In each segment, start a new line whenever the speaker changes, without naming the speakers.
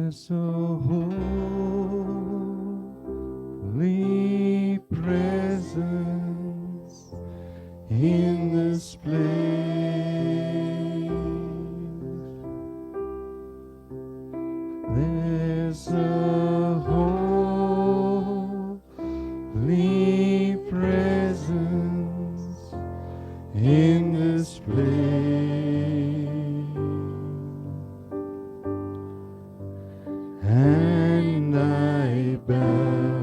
There's a holy presence in this place. There's a holy presence in this place, and I bow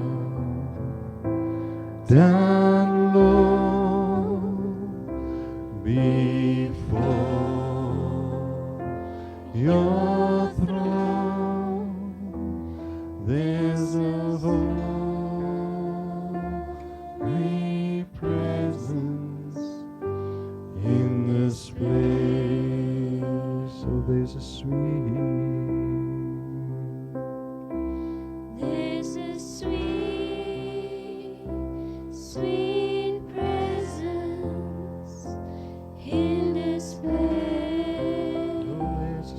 down low before your throne. There's a holy presence in this place. Oh, there's a
sweet, sweet presence in this place.
oh, there's a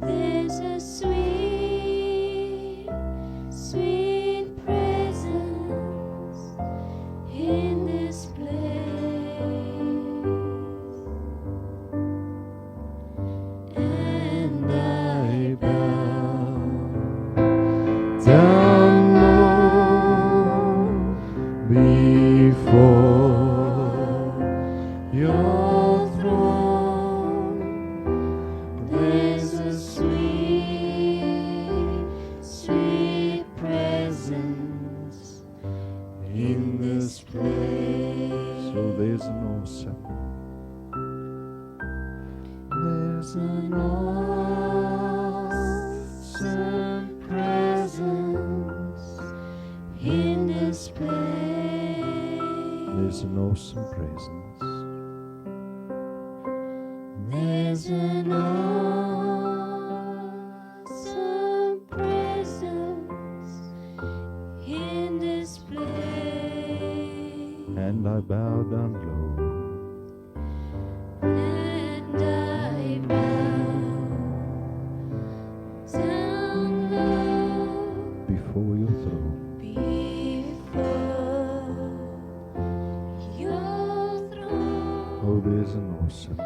There's a sweet, sweet presence in this place, and I
bow down low before your throne. There's a sweet, sweet presence in this place. So there's an awesome presence
in this place.
There's an awesome presence.
There's an awesome presence in this place,
And I bow down low
and I bow down low
before your throne.
before your throne.
Oh, there's an awesome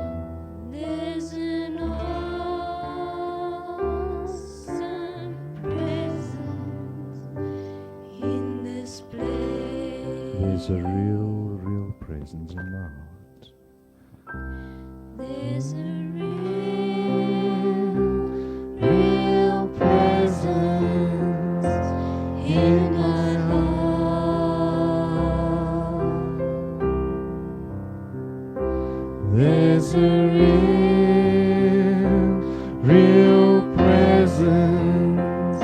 There's an awesome presence in this place.
There's a real presence in my heart.
There's a real presence in my heart.
There's a real presence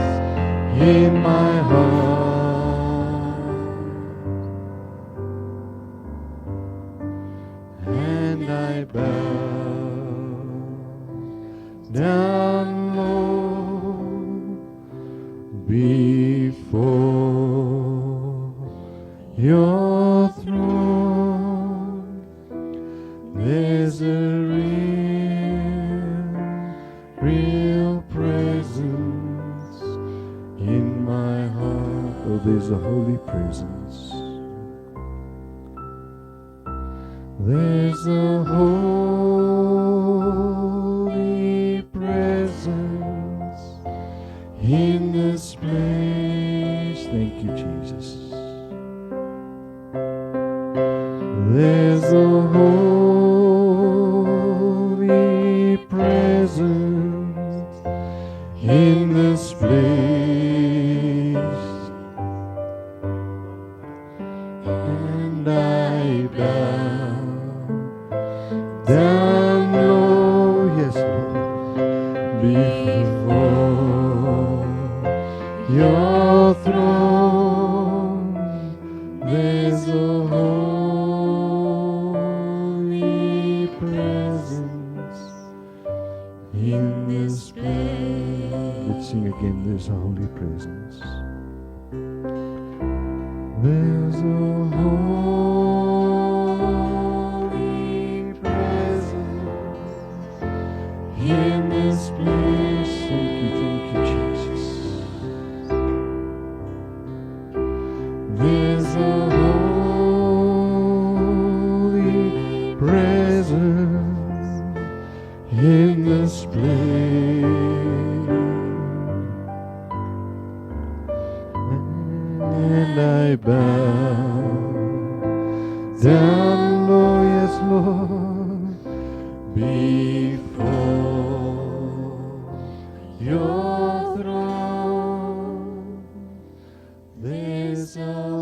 in my heart, and I bow down low before your throne. There's a real presence in my heart. Oh, there's a holy presence. There's a holy presence in this place. Thank you, Jesus. There's a holy presence in this place, and I bow down low, yes, Lord, before your throne. There's a holy presence in this place. Let's sing again. There's a holy presence. There's a holy presence in and I bow down low, yes, Lord, before your throne. There's a